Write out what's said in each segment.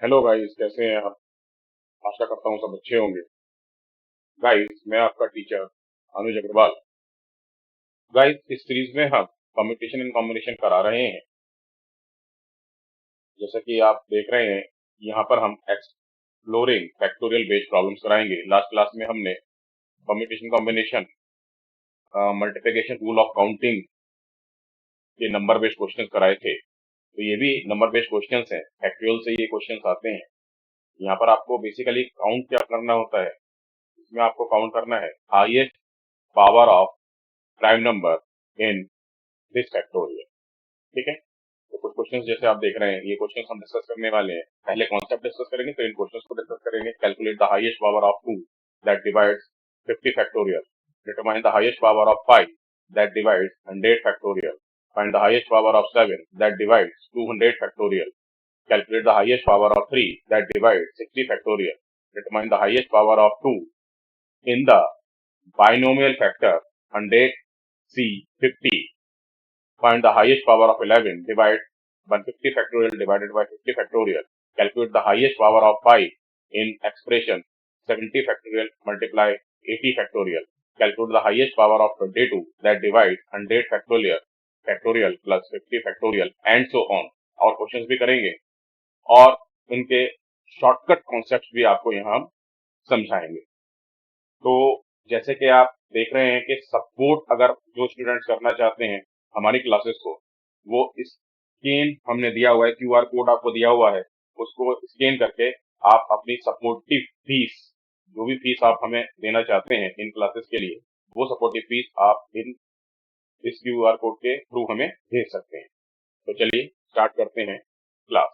Hello guys, कैसे हैं आप? आशा करता हूँ सब अच्छे होंगे। गाइस, मैं आपका टीचर अनुज अग्रवाल। गाइस, इस सीरीज में हम कम्युनिकेशन इन कॉम्बिनेशन करा रहे हैं। जैसा कि आप देख रहे हैं, यहाँ पर हम एक्सप्लोरिंग फैक्टोरियल बेस्ड प्रॉब्लम्स कराएंगे। लास्ट क्लास में हमने communication combination, multiplication, rule of counting के नंबर बेस्ड क्वेश्चन कराए थे। तो ये भी नंबर बेस्ड क्वेश्चन हैं, फैक्टोरियल से ये क्वेश्चन आते हैं। यहाँ पर आपको बेसिकली काउंट क्या करना होता है, इसमें आपको काउंट करना है highest power of prime number in this factorial. ठीक है, तो कुछ क्वेश्चंस जैसे आप देख रहे हैं, ये क्वेश्चंस हम डिस्कस करने वाले हैं। पहले कॉन्सेप्ट डिस्कस करेंगे, फिर इन क्वेश्चंस को डिस्कस करेंगे। Calculate the highest power of 2 that divides 50 factorial. Determine the highest power of 5 that divides 100 factorial. Find the highest power of 7 that divides 200 factorial. Calculate the highest power of 3 that divides 60 factorial. Determine the highest power of 2 in the binomial factor 100C50. Find the highest power of 11, divide 150 factorial divided by 50 factorial. Calculate the highest power of 5 in expression 70 factorial multiply 80 factorial. Calculate the highest power of 22 that divides 100 factorial plus 50 factorial and so on. और questions भी करेंगे और उनके shortcut concepts भी आपको यहाँ हम समझाएंगे। तो जैसे कि आप देख रहे हैं कि सपोर्ट अगर जो स्टूडेंट्स करना चाहते हैं हमारी क्लासेस को, वो स्कैन हमने दिया हुआ है, क्यूआर कोड आपको दिया हुआ है, उसको स्कैन करके आप अपनी सपोर्टिव फीस, जो भी फीस आप हमें देना चाहते हैं इन क्लासेस के लिए, वो सपोर्टिव फीस आप इस क्यूआर कोड के थ्रू हमें भेज सकते हैं। तो चलिए स्टार्ट करते हैं क्लास।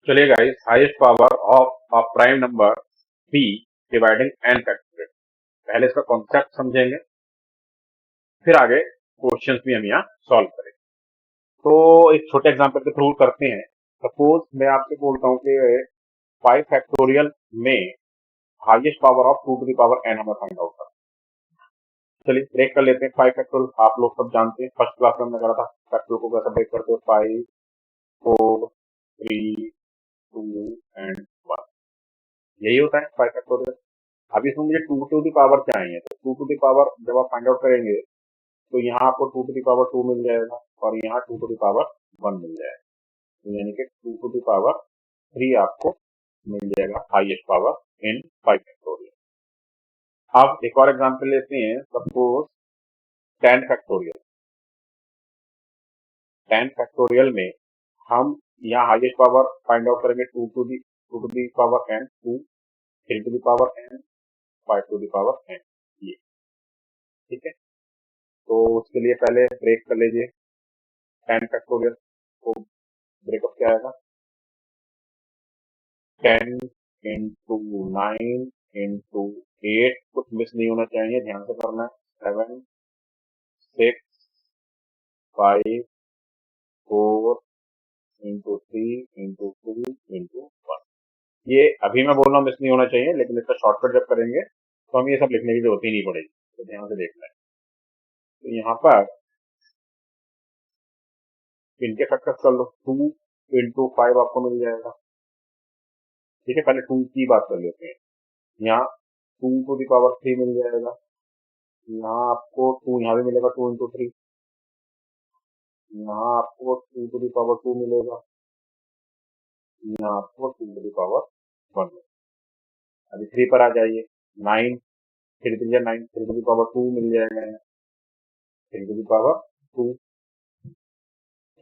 चलिए guys, highest power of a prime number p dividing n factorial, पहले इसका कॉन्सेप्ट समझेंगे, फिर आगे क्वेश्चंस भी हम यहाँ सॉल्व करेंगे। तो एक छोटे एग्जांपल के थ्रू करते हैं। सपोज मैं आपसे बोलता हूँ कि 5 फैक्टोरियल में highest power of 2 to the power n हमें फाइंड आउट करना है। चलिए ब्रेक कर लेते हैं। 5 फैक्टोरियल आप लोग सब जानते हैं, फर्स्ट क्लास में हमने करा था फैक्टोरियल को कैसे ब्रेक करते हैं। 5, 4, 3, 2 एंड 1, यही होता है 5 फैक्टोरियल। अब इसमें मुझे 2 टू द पावर चाहिए, तो 2 टू द पावर जब आप फाइंड आउट करेंगे तो यहाँ आपको 2 टू द पावर 2 मिल जाएगा और यहाँ 2 टू द पावर 1 मिल जाएगा, तो यानी कि 2 टू द पावर 3 आपको मिल जाएगा हाईएस्ट पावर इन 5 फैक्टोरियल। अब एक और एग्जांपल लेते हैं। Suppose 10 factorial. 10 फैक्टोरियल में हम यहाँ हाईएस्ट पावर फाइंड आउट करेंगे 2 to the power n, 2, 3 to the power n, 5 to the power n, ये ठीक है। तो उसके लिए पहले ब्रेक कर लीजिए। 10 फैक्टोरियल को ब्रेकअप क्या आएगा, 10 इंटू 9 इंटू 8, कुछ मिस नहीं होना चाहिए, ध्यान से करना है। 7, 6, 5, 4 इंटू 3 इंटू 2 इंटू 1। ये अभी मैं बोल रहा हूँ मिस नहीं होना चाहिए, लेकिन इसका शॉर्टकट जब करेंगे तो हम ये सब लिखने की जरूरत ही नहीं पड़ेगी, तो ध्यान से देखना है। तो यहाँ पर इनके फैक्टर्स कर लो, 2 इंटू 5 आपको मिल जाएगा। ठीक है, पहले 2 की बात कर लेते हैं। यहाँ 2 टू द पावर 3 मिल जाएगा, यहाँ आपको 2 यहाँ भी मिलेगा, 2 इंटू 3, यहाँ आपको 2 टू द पावर 2 मिलेगा, यहाँ आपको 2 टू द पावर 1 मिलेगा। अभी 3 पर आ जाइए। 9, 3 3 9, 3 टू द पावर 2 मिल जाएगा यहाँ, 3 टू द पावर 2।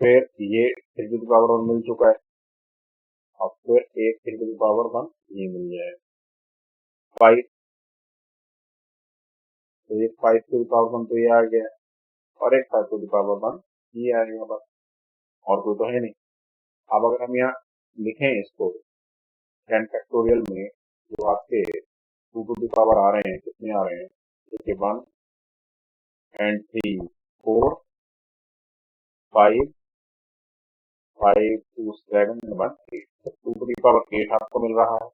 फिर ये 3 टू द पावर 1 मिल चुका है, और फिर एक 3 टू द पावर 1 ये मिल जाएगा। 5, तो एक 5 टू द पावर 1 तो ये आ गया, और एक 5 टू द पावर 1 ये आएगा, बस और कोई तो है नहीं। अब अगर हम यहाँ लिखें इसको 10 फैक्टोरियल में, जो आपके 2 टू द पावर आ रहे हैं, कितने आ रहे हैं, देखिए 1 एंड 3, 4, 5, 5 2 7 एंड 1 8, तो 2 टू द पावर 8 आपको मिल रहा है।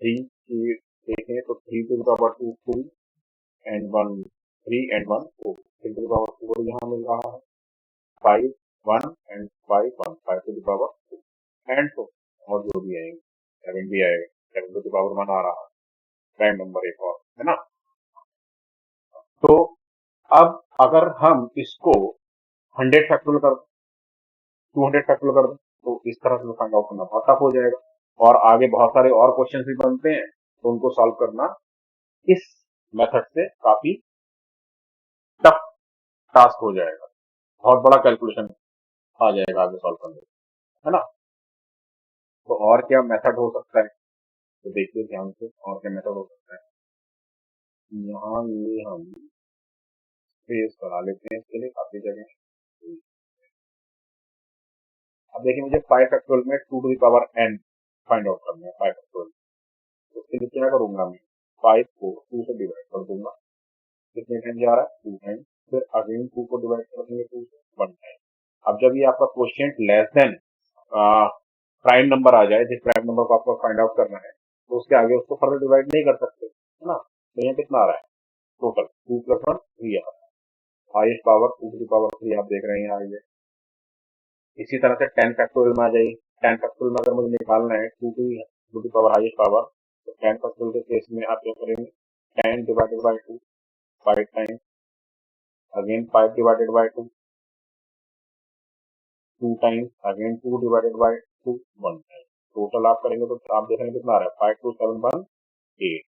3 की देखें तो 3 to the power 2 2 and 1 3 and 1 4, 3 to the power 4 यहाँ मिल रहा है। 5 1 and 5 1 5 to the power 2 and तो और जो भी आएंगे 7 भी आएगा 7 टू द पावर 1 आ रहा है प्राइम नंबर एक और है ना। तो अब अगर हम इसको 100 फैक्टोरियल कर दें 200 फैक्टोरियल कर दें तो इस तरह से फाइंड आउट करना बहुत टफ हो जाएगा और आगे बहुत सारे और क्वेश्चन भी बनते हैं तो उनको सॉल्व करना इस मेथड से काफी टफ टास्क हो जाएगा, बहुत बड़ा कैलकुलेशन आ जाएगा आगे सॉल्व करने में, है ना। तो और क्या मेथड हो सकता है तो देखिए ध्यान से और क्या मेथड हो सकता है। यहाँ ये हम स्पेस करा लेते हैं इसके लिए काफी जगह है। अब देखिए मुझे 5 फैक्टोरियल में 2 to the power n find out करना है 5 फैक्टोरियल। तो उसके लिए क्या करूंगा मैं 5 को 2 से डिवाइड कर दूंगा, कितने टाइम जा रहा है 2 टाइम, फिर अगेन 2 को डिवाइड कर देंगे 2 से 1 टाइम। अब जब ये आपका question less than prime number आ जाए, जिस प्राइम नंबर को आपको फाइंड आउट करना है तो उसके आगे उसको फर्दर डिवाइड नहीं कर सकते, है ना। तो यहाँ कितना आ रहा है टोटल 2 + 1 3 आ रहा है, highest power 2 to the power 3 आप देख रहे हैं आगे। इसी तरह से 10 फैक्टोरियल में आ जाइए, 10 फैक्टोरियल में अगर मुझे निकालना है 2 to the power highest power तो 10 फैक्टोरियल के केस में आप क्या करेंगे 10 divided by 2 5 time, again 5 divided by 2 2 times, again 2 divided by 2 1 time. Total आप करेंगे तो आप देख रहे हैं कितना आ रहा है 5 2 7 1 8।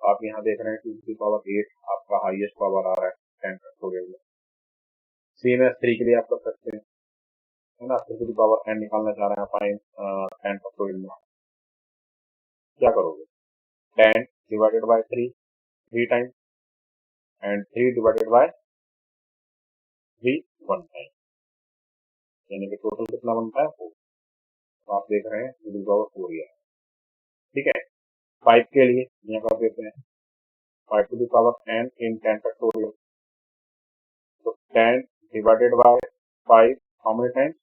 आप यहाँ देख रहे हैं 2 टू द पावर 8 आपका हाईएस्ट पावर आ रहा है 10 फैक्टोरियल में। सेम एस 3 के लिए आप कर सकते हैं, है ना। 3 टू द पावर n निकालना चाह रहे हैं आप 10 फैक्टोरियल में, क्या करोगे 10 divided bye 3 times and 3 divided by 3 1 time, यानी कि टोटल कितना बनता है 4। तो आप देख रहे हैं 2 टू द पावर 4 ही है, ठीक है। 5 के लिए यहाँ कर देते हैं 5 to the power n in 10 factorial, तो 10 divided by 5 how many times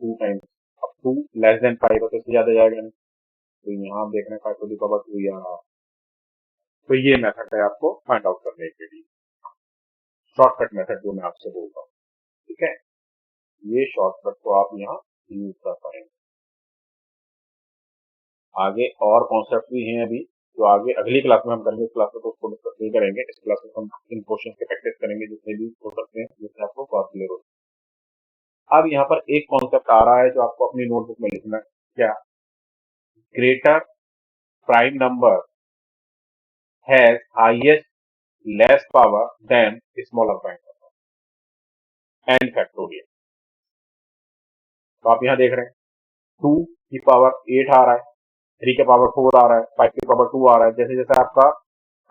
2 times. अब 2 लेस देन 5 है तो इससे ज्यादा जाएगा नहीं, तो यहाँ आप देख रहे हैं 5 टू द पावर 2 आ रहा है। तो ये मेथड है आपको फाइंड आउट करने के लिए, शॉर्टकट मेथड जो मैं आपसे बोल रहा हूँ, ठीक है। ये शॉर्टकट को आप यहाँ यूज कर पाएंगे। आगे और कॉन्सेप्ट भी हैं अभी जो आगे अगली क्लास में हम करेंगे, इस क्लास में तो उसको डिस्कस नहीं करेंगे। इस क्लास में हम इन क्वेश्चन की प्रैक्टिस करेंगे जितने भी हो सकते हैं जिससे आपको बहुत क्लियर हो। अब यहाँ पर एक कॉन्सेप्ट आ रहा है जो आपको अपनी नोटबुक में लिखना है, क्या greater prime number has highest less power than smaller prime number n factorial. तो आप यहाँ देख रहे हैं 2 की पावर 8 आ रहा है, 3 के पावर 4 आ रहा है, 5 की पावर 2 आ रहा है। जैसे जैसे आपका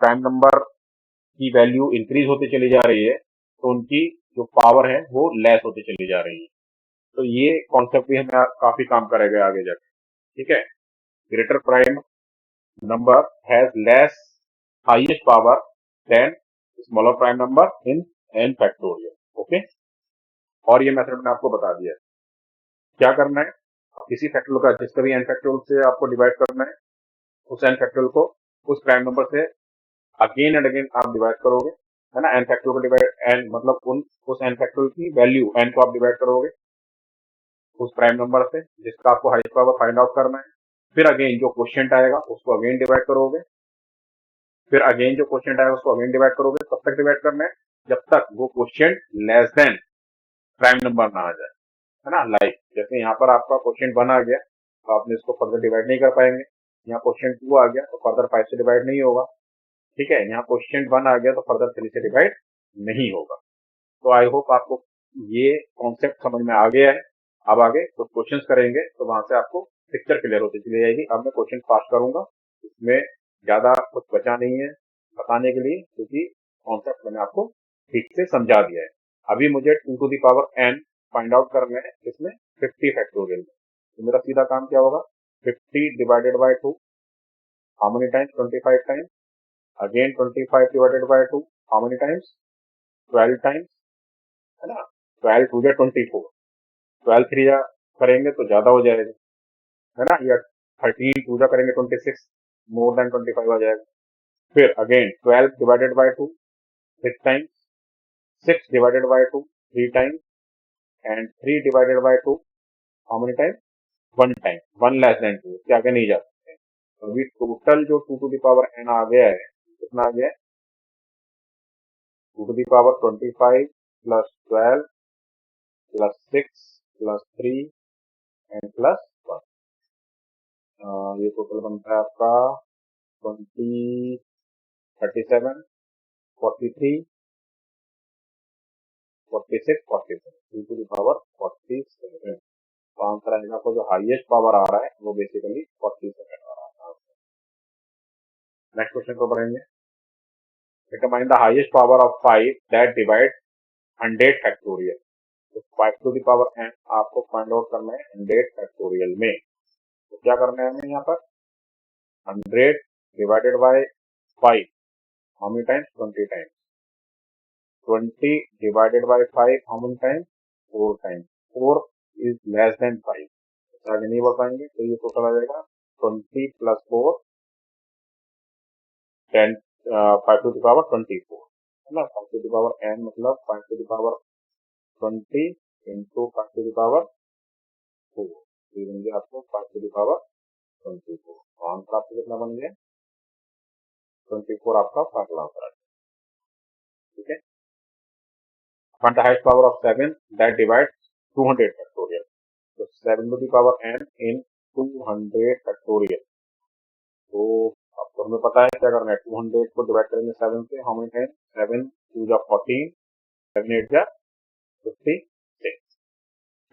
प्राइम नंबर की वैल्यू इंक्रीज होती चली जा रही है तो उनकी जो पावर है वो लेस होती चली जा रही है। तो ये कॉन्सेप्ट भी हमें काफी काम करेगा आगे जाके, ठीक है। Greater prime number has less highest power than smaller prime number in n factorial, okay. और ये मेथड मैंने आपको बता दिया है। क्या करना है, किसी फैक्टोरियल का जिसका भी एन फैक्टोरियल से आपको डिवाइड करना है उस एन फैक्टोरियल को उस प्राइम नंबर से अगेन एंड अगेन आप डिवाइड करोगे, है ना। एन फैक्टोरियल को डिवाइड एन मतलब उस एन फैक्टोरियल की वैल्यू एन को आप डिवाइड करोगे उस प्राइम नंबर से जिसका आपको हाईएस्ट पावर फाइंड आउट करना है। फिर अगेन जो क्वोशिएंट आएगा उसको अगेन डिवाइड करोगे, फिर अगेन जो क्वोशिएंट आएगा उसको अगेन डिवाइड करोगे। तब तक डिवाइड करना है जब तक वो quotient less than prime number ना आ जाए, है ना। लाइक जैसे यहाँ पर आपका क्वोशिएंट 1 आ गया तो आपने इसको फर्दर डिवाइड नहीं कर पाएंगे, यहाँ क्वोशिएंट 2 आ गया तो फर्दर 5 से डिवाइड नहीं होगा, ठीक है। यहाँ क्वोशिएंट 1 आ गया तो फर्दर 3 से डिवाइड नहीं होगा। तो आई होप आपको ये कॉन्सेप्ट समझ में आ गया है। अब आगे कुछ क्वेश्चंस करेंगे तो वहां से आपको पिक्चर क्लियर होती चली जाएगी। अब मैं क्वेश्चन पास करूंगा, इसमें ज्यादा कुछ बचा नहीं है बताने के लिए क्योंकि कॉन्सेप्ट मैंने आपको ठीक से समझा दिया है। अभी मुझे 2 to the power n find out करना है इसमें 50 फैक्टोरियल में। तो मेरा सीधा काम क्या होगा 50 divided by 2 how many times 25 times, again 25 divided by 2 how many times 12 times, है ना। 12 टू जा 24, 12 3 जा करेंगे तो ज्यादा हो जाएगा, है ना। या 13 टू जा करेंगे 26, मोर देन 25 आ जाएगा। फिर again 12 divided by 2 6 times, 6 divided by 2 3 times and 3 divided by 2 how many times? 1 time. 1 less than 2 इसके आगे नहीं जा सकते। तो अभी टोटल जो 2 to the power n आ गया है कितना आ गया है? 2 to the power 25 plus 12 plus 6 plus 3 and plus 1। ये टोटल बनता है आपका 20 37 43 46 47 2 to the power 47। तो आंसर आएगा आपको जो हाईएस्ट पावर आ रहा है वो बेसिकली 47 आ रहा है। नेक्स्ट क्वेश्चन को बढ़ेंगे। Determine the highest power of 5 that divide 100 factorial. तो 5 टू द पावर n आपको फाइंड आउट करना है 100 फैक्टोरियल में। तो क्या करना है हमें यहाँ पर 100 divided by 5 how many times? 20 times. 20 divided by 5 how many times? 4 times। 4 is less than 5। आगे नहीं बताएंगे तो ये टोटल आ जाएगा 20 plus 4 10 5 to the power 24 है ना। 5 to the power n मतलब 5 to the power 20 into 5 to the power 4 ये बन गया आपको 5 to the power 24। तो आंसर आपको कितना बन गया? 24 आपका फाइनल आंसर है। ठीक है। Find the highest power of 7 that divides 200 factorial। तो 7 to the power n in 200 factorial। तो आपको हमें पता है क्या करना है 200 को डिवाइड करेंगे 7 से हाउ मेनी टाइम्स? 7 2 जा 14 7 8 जा 56।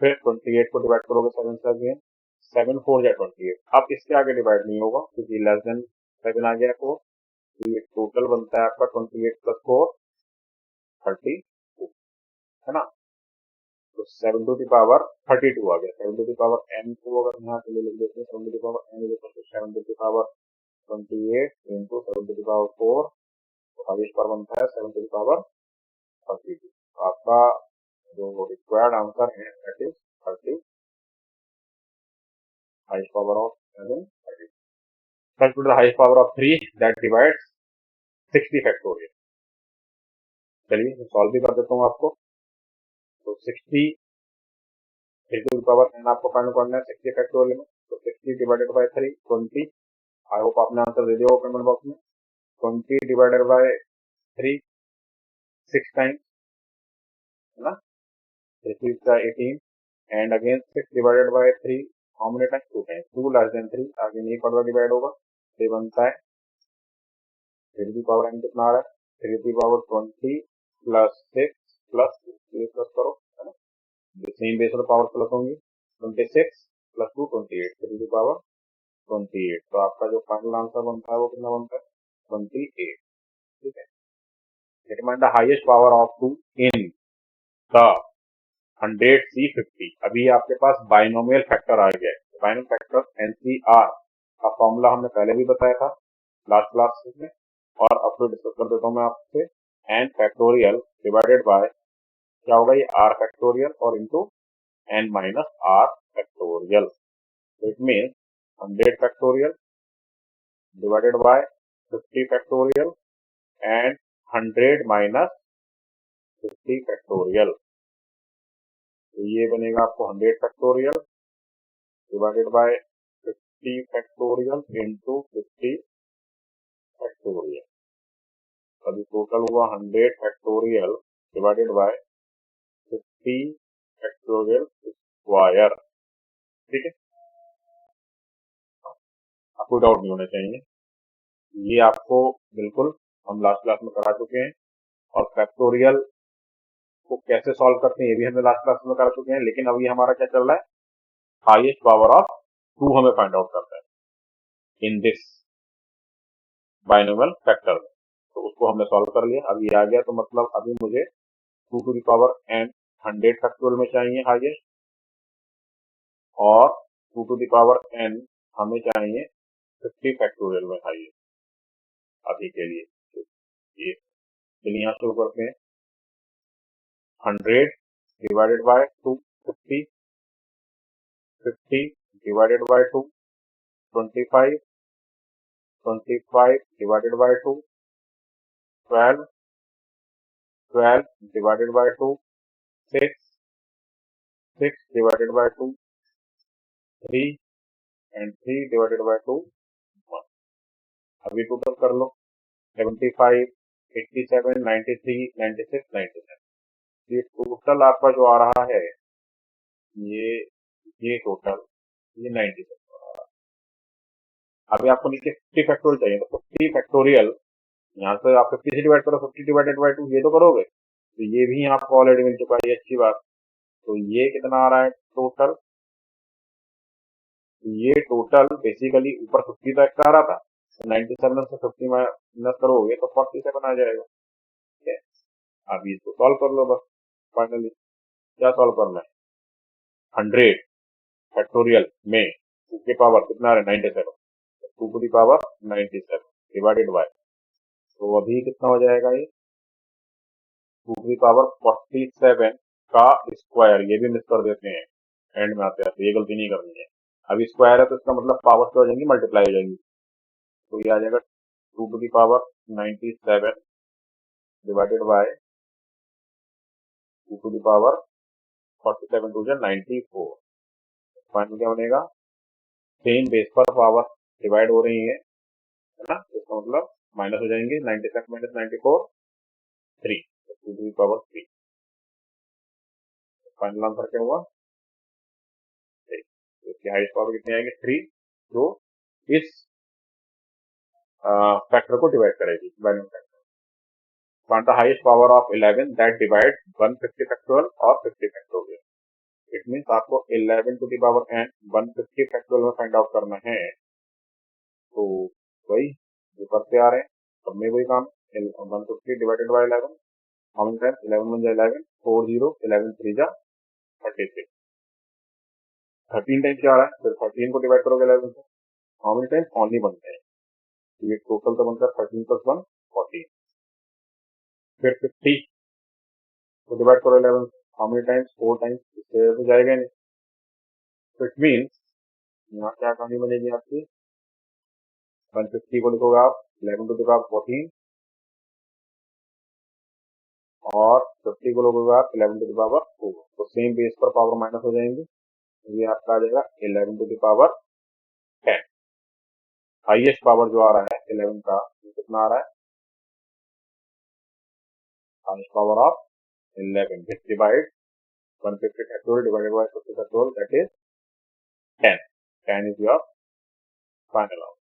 फिर 28 को डिवाइड करोगे 7 से अगेन 7 4 जा 28। अब इसके आगे डिवाइड नहीं होगा क्योंकि लेस देन 7 आ गया को। तो ये टोटल बनता है आपका 28 प्लस 4 32 है ना। तो 7 to the power 32 आ गया। 7 to the power n को अगर यहाँ से लिख देते हैं 7 to the power n is equal to 7 to the power 28 into 7 to the power 4 तो हाईएस्ट पावर बनता है 7 to the power 32। तो आपका जो रिक्वायर्ड आंसर है that is 30 highest power of 7 30। Calculate the highest power of 3 that divides 60 factorial. चलिए solve भी कर देता हूँ आपको। तो 60 3 to the power n आपको फाइंड करना है 60 फैक्टोरियल में। तो 60 डिवाइडेड बाय 3 20। आई होप आपने आंसर दे दिया होगा कमेंट बॉक्स में। 20 डिवाइडेड बाय 3 6 टाइम्स है ना। This is the 18 and again 6 divided by 3 how many times? 2 times. 2 less than 3 आगे नहीं फर्दर डिवाइड होगा। ये बनता है 3 की पावर n कितना आ रहा है 3 की पावर 20 प्लस 6 प्लस 2 प्लस करो है ना। सेम बेस पर पावर प्लस होंगी 26 प्लस 2 28 3 की पावर 28। तो आपका जो फाइनल आंसर बनता है वो कितना बनता है 28। ठीक है। Determine the highest power of 2 in the 100C50। अभी आपके पास बाइनोमियल फैक्टर आ गया है। बाइनोमियल फैक्टर NCR का फॉर्मूला हमने पहले भी बताया था लास्ट क्लास में और अब तो डिस्कस कर देता हूँ मैं आपसे। n फैक्टोरियल डिवाइडेड बाय क्या होगा ये r फैक्टोरियल और into n minus r factorial. तो it means 100 factorial divided by 50 factorial and 100 minus 50 factorial। तो ये बनेगा आपको 100 factorial divided by 50 factorial into 50 factorial। अभी टोटल हुआ 100 factorial divided by 50 factorial square. ठीक है। आपको डाउट नहीं होना चाहिए। ये आपको बिल्कुल हम लास्ट क्लास में करा चुके हैं और फैक्टोरियल को कैसे सॉल्व करते हैं ये भी हमने लास्ट क्लास में कर चुके हैं। लेकिन अभी हमारा क्या चल रहा है हाईएस्ट पावर ऑफ 2 हमें फाइंड आउट करना है इन दिस बाइनोमियल फैक्टर में। तो उसको हमने सॉल्व कर लिया। अभी आ गया तो मतलब अभी मुझे 2 to the power n 100 factorial में चाहिए हाईएस्ट और 2 to the power n हमें चाहिए 50 फैक्टोरियल में हाईएस्ट अभी के लिए। ये चलिए यहाँ शुरू करते हैं। 100 divided by 2 50 50 divided by 2 25 25 divided by 2 12 12 divided by 2 6 6 divided by 2 3 and 3 divided by 2 1। अभी टोटल कर लो 75 87 93 96 97। ये टोटल आपका जो आ रहा है ये टोटल ये 97 आ रहा है। अभी आपको नीचे 50 फैक्टोरियल चाहिए तो 50 फैक्टोरियल यहाँ से आप 50 से डिवाइड करो 50 डिवाइडेड बाई 2 ये तो करोगे तो ये भी आपको ऑलरेडी मिल चुका है, ये अच्छी बात। तो ये कितना आ रहा है टोटल, ये टोटल बेसिकली ऊपर 50 तक का आ रहा था तो 97 से 50 माइनस करोगे तो 47 आ जाएगा। ठीक है, अब इसको सॉल्व कर लो बस। फाइनली क्या सॉल्व करना है, 100 फैक्टोरियल में 2 के पावर कितना आ रहा है 97, 2 to the power 97 divided by, तो अभी कितना हो जाएगा ये 2 टू दी पावर 47 का स्क्वायर। ये भी मिस कर देते हैं एंड में आते आते, ये गलती नहीं करनी है। अभी स्क्वायर है तो इसका मतलब पावर क्या हो जाएंगी, मल्टीप्लाई हो जाएंगी। तो ये आ जाएगा 2 to the power 97 divided by 2 to the power 47 to 94। Final क्या बनेगा, सेम बेस पर पावर डिवाइड हो रही है ना, इसका मतलब माइनस हो जाएंगे 97 minus 94 3, 2 to the power 3। Final answer क्या हुआ, इसकी हाईएस्ट पावर कितनी आएगी 3, जो इस फैक्टर को डिवाइड करेगी, value factor. Find the highest power of 11 that divide 150 factorial और 50 फैक्टोरियल। इट मीन्स आपको 11 to the power n 150 factorial में फाइंड आउट करना है। तो वही जो करते आ रहे हैं सब में वही काम, 150 divided by 11, how many times 11 1 11 4 0 11 3 36, 13 times क्या आ रहा है, फिर 13 को डिवाइड करोगे 11 से, हाउ मेनी टाइम्स ओनली बनते हैं, ये टोटल तो बनता है 13 प्लस 1 14। फिर 50 को डिवाइड करो 11 से, हाउ मेनी टाइम्स 4 टाइम्स, इससे तो जाएगा नहीं। तो इट मीन्स यहाँ क्या कहानी बनेगी आपकी, 150 को लिखोगे आप 11 टू द पावर 14 और 50 को लिखोगे आप 11 टू द पावर 4, तो सेम बेस पर पावर माइनस हो जाएंगे, ये आपका आ जाएगा 11 to the power 10। Highest power जो आ रहा है 11 का कितना आ रहा है, highest power of 11 which divide 150 factorial divided by 50 factorial that is 10। 10 is your final answer.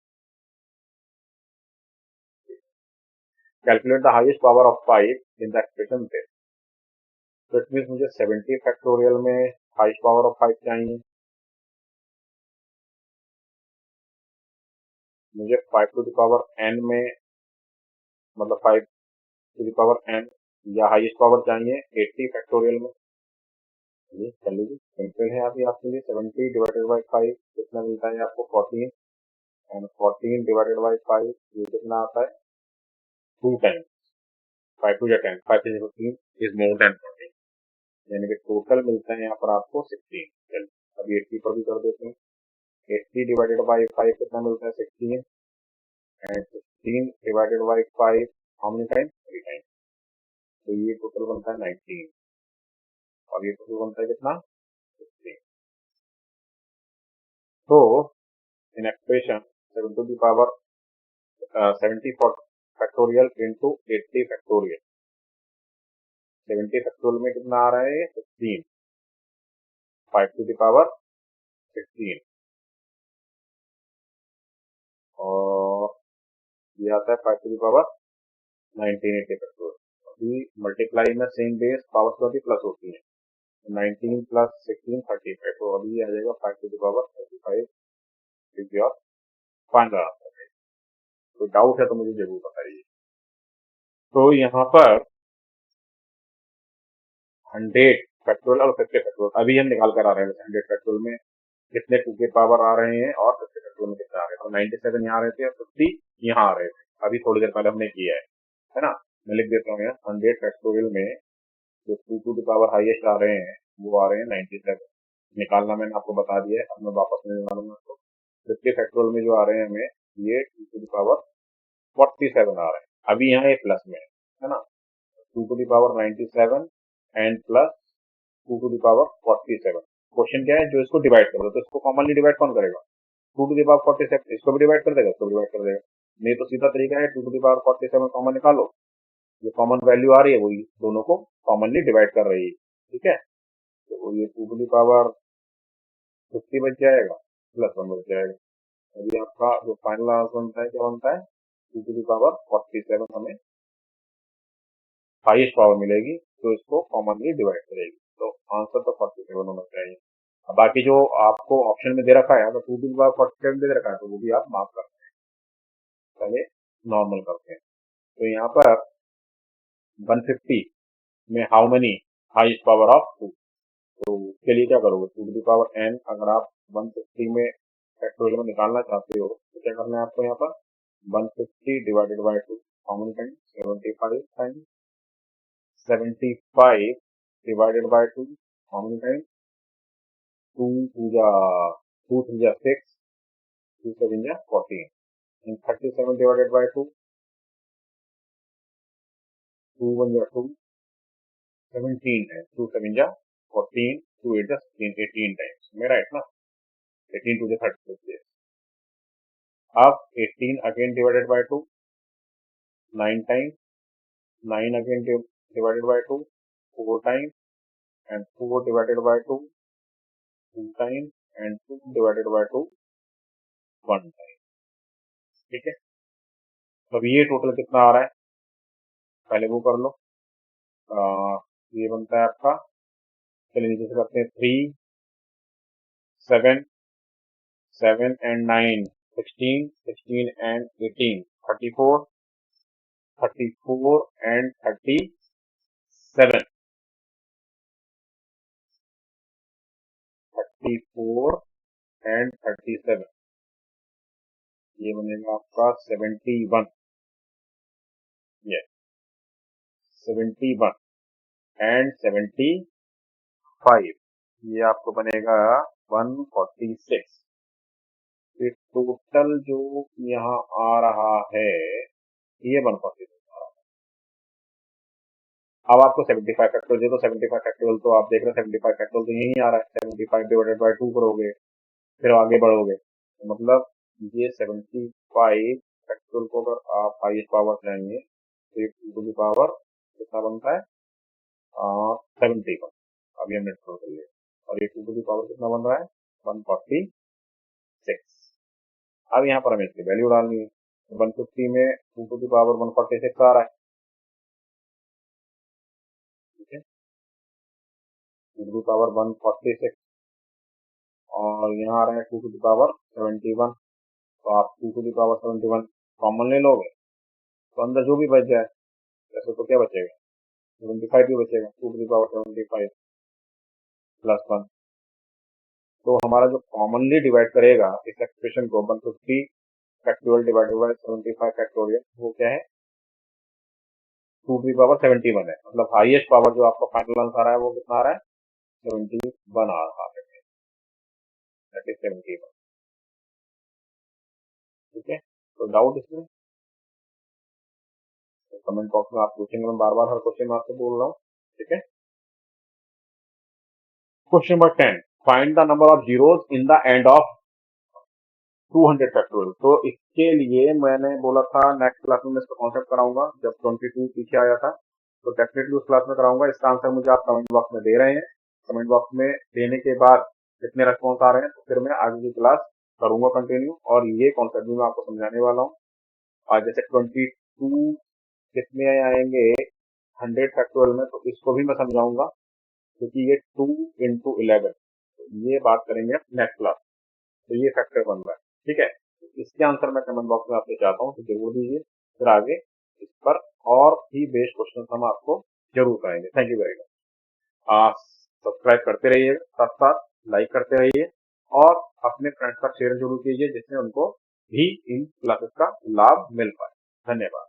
Calculate the highest power of 5 in the expression test. तो इट मीन्स मुझे 70 फैक्टोरियल में हाईएस्ट पावर ऑफ 5 चाहिए, मुझे 5 टू द पावर n में मतलब 5 to the power n या highest power चाहिए 80 factorial में। ये कर लीजिए, सिंपल है अभी आपके लिए। 70 डिवाइडेड बाई 5 कितना मिलता है आपको 14 एंड 14 डिवाइडेड बाई 5 ये कितना आता है 2 times, 5 to 10, 5 to 15 is more than 14, यानी कि टोटल मिलता है यहाँ पर आपको 16। चलिए अभी 80 पर भी कर देते हैं, 80 डिवाइडेड बाई 5 कितना मिलता है 16 and 16 divided by 5 how many times 3 times, तो ये टोटल बनता है 19 और ये टोटल बनता है कितना 16। तो in expression 7 to the power 70 factorial into 80 factorial, 70 factorial में कितना आ रहा है 16, 5 टू द पावर 16 और ये आता है 5 टू द पावर 1980 फैक्टोरियल। अभी मल्टीप्लाई में सेम बेस पावर तो अभी प्लस होती है, 19 प्लस 16 35, तो अभी आ जाएगा 5 to the power 35 is your final answer. तो डाउट है तो मुझे जरूर बताइए। तो यहाँ पर 100 फैक्टोरियल और 50 फैक्टोरियल अभी हम निकाल कर आ रहे हैं, 100 फैक्टोरियल में कितने 2 के पावर आ रहे हैं और 50 फैक्टोरियल में कितने आ रहे हैं। तो 97 यहाँ आ रहे थे और 50 यहाँ आ रहे थे, अभी थोड़ी देर पहले हमने किया है ना। मैं लिख देता हूँ यहाँ 100 फैक्टोरियल में जो 2 टू द पावर हाईएस्ट आ रहे हैं वो आ रहे हैं 97, निकालना मैंने आपको बता दिया है, अब मैं वापस में निकालूंगा। तो 50 फैक्टोरियल में जो आ रहे हैं हमें ये 2 टू द पावर 47 आ रहे हैं, अभी यहाँ ये प्लस में है ना, 2 to the power 97 and plus 2 to the power 47। Question क्या है, जो इसको डिवाइड कर दो, तो इसको कॉमनली डिवाइड कौन करेगा, 2 to the power 47, इसको भी डिवाइड कर देगा, इसको डिवाइड कर देगा। नहीं तो सीधा तरीका है 2 to the power 47 कॉमन निकालो, जो कॉमन वैल्यू आ रही है वही दोनों को कॉमनली डिवाइड कर रही है, ठीक है। तो ये 2 to the power 50 बच जाएगा, प्लस 1 बच जाएगा। अभी आपका जो फाइनल आंसर बनता है क्या बनता है, 2 to the power 47 हमें हाईएस्ट पावर मिलेगी, तो इसको कॉमनली डिवाइड करेगी, तो आंसर तो 47 होना चाहिए। अब बाकी जो आपको ऑप्शन में दे रखा है, अगर 2 to the power 47 दे रखा है तो वो भी आप माफ करते हैं, पहले नॉर्मल करते हैं। तो यहाँ पर 150 में how many highest power of 2, तो उसके लिए क्या करोगे, 2 to the power n, अगर आप 150 में फैक्टोरियल में निकालना चाहते हो तो क्या करना है आपको, यहाँ पर 150 divided by 2, how many times, 75 times, 75 divided by 2, how many times, 2 to the 2 3 जा 6, 2 7 जा 14, and 37 divided by 2, 2 1 जा 2, 17 है, 2 7 जा 14, 2 8 जा 16, 18 times, मैं राइट ना, 18 to the 36 yes। अब 18 again divided by 2, 9 times, 9 again divided by 2, 4 times, and 4 divided by 2, 2 times, and 2 divided by 2, 1 time, ठीक है। तो अब ये टोटल कितना आ रहा है, पहले वो कर लो। ये बनता है आपका, चलिए नीचे से करते हैं, 3 7 7 and 9 16 16 and 18 34 34 and 37 34 and 37, ये बनेगा आपका 71, ये 71 and 75, ये आपको बनेगा 146। ये टोटल जो यहाँ आ रहा है ये 146 आ रहा है। अब आपको 75 फैक्टोरियल दे, तो 75 फैक्टोरियल तो आप देख रहे हैं, 75 फैक्टोरियल तो यही आ रहा है, 75 डिवाइडेड बाय 2 करोगे, फिर आगे बढ़ोगे, तो मतलब ये 75 फैक्टोरियल को अगर आप हाईएस्ट पावर जाएंगे तो ये 2 to the पावर कितना बनता है, 71, अभी हमने टोटल कर लिया, और ये 2 to the पावर कितना बन रहा है, 146। अब यहाँ पर हमें इसकी वैल्यू डालनी है, 150 में 2 to the पावर 146 आ रहा है, ठीक है, 2 to the पावर 146, और यहाँ आ रहा है 2 to the पावर 71, तो आप 2 to the पावर 71 कॉमन ले लोगे, तो अंदर जो भी बच जाए, वैसे तो क्या बचेगा, 75 भी बचेगा, 2 to the पावर 75 प्लस 1, तो हमारा जो कॉमनली डिवाइड करेगा इस एक्सप्रेशन को 150 फैक्टोरियल डिवाइडेड बाय 75 फैक्टोरियल, वो क्या है, 2 to the पावर 71 है, मतलब हाईएस्ट पावर जो आपका फाइनल आंसर आ रहा है वो कितना आ रहा है, 71 आ रहा है, दैट इज 71, ठीक है। तो डाउट इसमें कमेंट बॉक्स में आप पूछेंगे, मैं बार बार हर क्वेश्चन में आपसे बोल रहा हूँ, ठीक है। Question number 10, find the number of zeros in the end of 200 factorial. तो इसके लिए मैंने बोला था नेक्स्ट क्लास में मैं इसका कॉन्सेप्ट कराऊंगा, जब 22 पीछे आया था, तो डेफिनेटली उस क्लास में कराऊंगा। इसका आंसर मुझे आप कमेंट बॉक्स में दे रहे हैं, कमेंट बॉक्स में देने के बाद कितने रेस्पॉन्स आ रहे हैं, तो फिर मैं आगे की क्लास करूंगा कंटिन्यू, और ये कॉन्सेप्ट भी मैं आपको समझाने वाला हूँ। और जैसे 22 कितने आएंगे 100 फैक्टोरियल में, तो इसको भी मैं समझाऊंगा, क्योंकि ये 2 into 11, तो ये बात करेंगे नेक्स्ट क्लास। तो ये फैक्टर बन रहा है, ठीक है। इसके आंसर मैं कमेंट बॉक्स में आपसे चाहता हूँ, तो जरूर दीजिए, फिर आगे इस पर और भी बेस्ट क्वेश्चन हम आपको जरूर कराएंगे। Thank you very much. Subscribe करते रहिए, साथ साथ लाइक करते रहिए, और अपने फ्रेंड्स का शेयर जरूर कीजिए, जिससे उनको भी इन क्लासेस का लाभ मिल पाए। धन्यवाद।